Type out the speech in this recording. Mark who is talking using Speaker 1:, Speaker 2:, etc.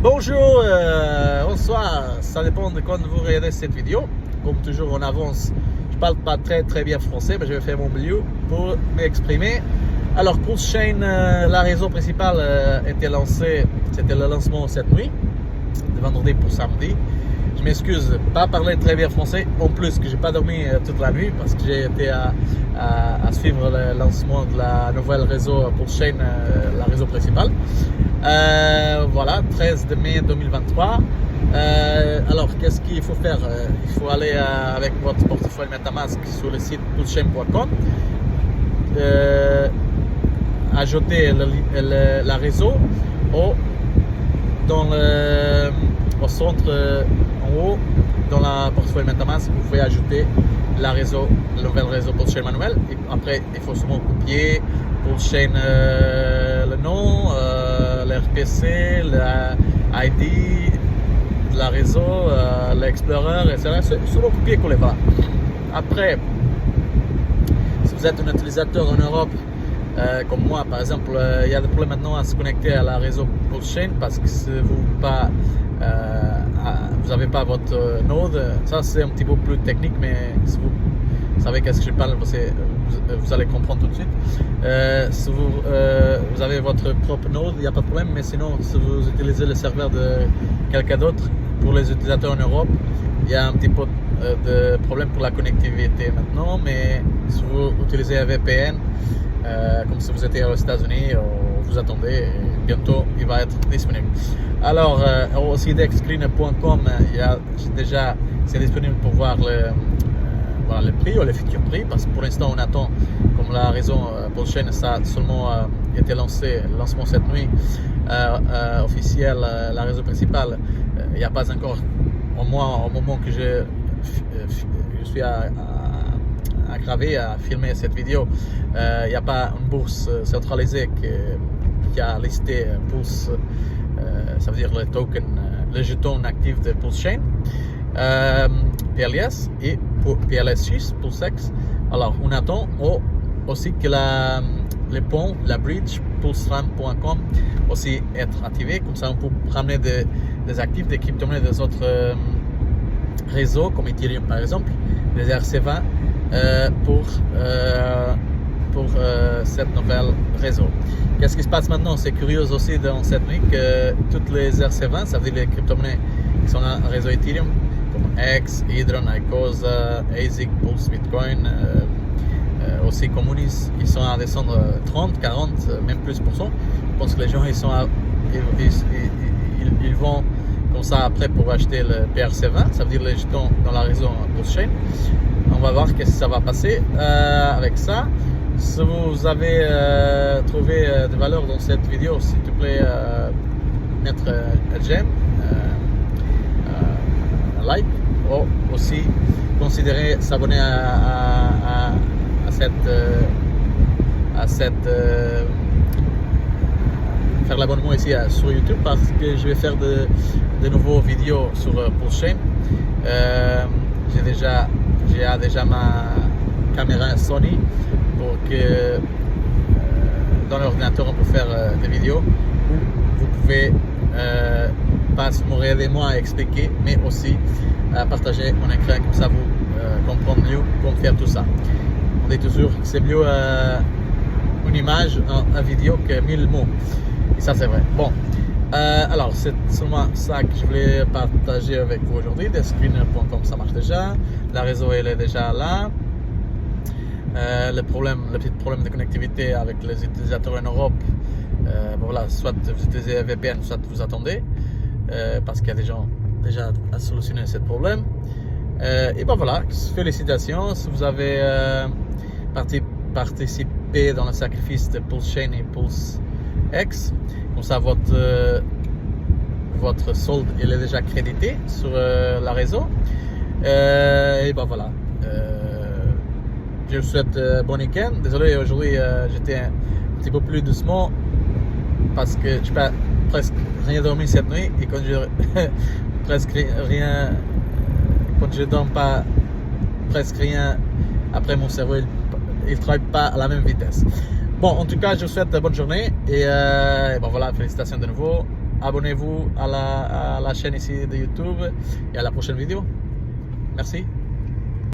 Speaker 1: Bonjour, bonsoir, ça dépend de quand vous regardez cette vidéo. Comme toujours en avance, je parle pas très bien français, mais je vais faire mon mieux pour m'exprimer. Alors Pulse Chain, la raison principale était lancée, c'était le lancement cette nuit, de vendredi pour samedi. Je m'excuse, pas parler très bien français, en plus que j'ai pas dormi toute la nuit parce que j'ai été à suivre le lancement de la nouvelle réseau Pulse Chain, la réseau principale. Voilà, 13 de mai 2023. Alors, qu'est-ce qu'il faut faire? Il faut aller avec votre portefeuille MetaMask sur le site pulsechain.com, ajouter la réseau au centre en haut, dans la portefeuille MetaMask, vous pouvez ajouter le nouvel réseau Pulse manuel. Et après, il faut seulement copier Pulse le nom, l'RPC, l'ID de la réseau, l'Explorer, etc. C'est seulement copier-coller. Voilà. Après, si vous êtes un utilisateur en Europe, comme moi par exemple, il y a des problèmes maintenant à se connecter à la réseau Pulse Chain parce que si vous n'avez pas votre node, ça c'est un petit peu plus technique, mais si vous savez qu'est-ce que je parle, vous allez comprendre tout de suite. Si vous avez votre propre node, il n'y a pas de problème, mais sinon si vous utilisez le serveur de quelqu'un d'autre, pour les utilisateurs en Europe, il y a un petit peu de problème pour la connectivité maintenant, mais si vous utilisez un VPN, comme si vous étiez aux États-Unis, vous attendez, et bientôt il va être disponible. Alors, aussi dexscreen.com, c'est disponible pour voir le prix ou le futur prix, parce que pour l'instant on attend, comme la raison Pulse Chain, ça a seulement été lancé, le lancement cette nuit officiel, la réseau principale, il n'y a pas encore, au moins au moment que je suis à graver, à filmer cette vidéo, il n'y a pas une bourse centralisée qui a listé Pulse, ça veut dire le token, le jeton actif de Pulse Chain, PLS et PLS6, PulseX. Alors on attend aussi que le pont, la bridge, pulseram.com aussi être activé, comme ça on peut ramener des actifs, des crypto-monnaies des autres réseaux comme Ethereum par exemple, des RC20 pour cette nouvelle réseau. Qu'est-ce qui se passe maintenant? C'est curieux aussi dans cette nuit que toutes les RC20, ça veut dire les crypto-monnaies qui sont dans le réseau Ethereum, comme X, Hydron, Icosa, ASIC, Pulse, Bitcoin, aussi Communis, ils sont à descendre 30, 40, même plus %. Je pense que les gens ils vont comme ça après pour acheter le PRC20, ça veut dire les jetons dans la réseau Pulse Chain. On va voir qu'est-ce que ça va passer avec ça. Si vous avez trouvé de valeur dans cette vidéo, s'il te plaît, mettre un j'aime, un like, ou aussi considérer s'abonner à faire l'abonnement ici sur YouTube, parce que je vais faire de nouveaux vidéos sur Pulse Chain. J'ai déjà ma caméra Sony pour que dans l'ordinateur on peut faire des vidéos où vous pouvez pas seulement regarder moi expliquer, mais aussi partager mon écran, comme ça vous comprendre mieux comment faire tout ça. On dit toujours que c'est mieux une image, une vidéo que 1000 mots, et ça c'est vrai. Bon, alors c'est seulement ça que je voulais partager avec vous aujourd'hui. Dexscreen.com, ça marche déjà, la réseau elle est déjà là. Le petit problème de connectivité avec les utilisateurs en Europe, voilà, soit vous utilisez un VPN, soit vous attendez, parce qu'il y a des gens déjà à solutionner ce problème. Et ben voilà, félicitations si vous avez participé dans le sacrifice de Pulse Chain et Pulse X. Comme ça, votre solde il est déjà crédité sur la réseau. Et ben voilà. Je vous souhaite bon week-end. Désolé, aujourd'hui j'étais un petit peu plus doucement parce que je n'ai pas presque rien dormi cette nuit, et quand je dors pas presque rien, après mon cerveau il ne travaille pas à la même vitesse. Bon, en tout cas, je vous souhaite bonne journée et bon voilà, félicitations de nouveau. abonnez-vous à la chaîne ici de YouTube et à la prochaine vidéo. Merci.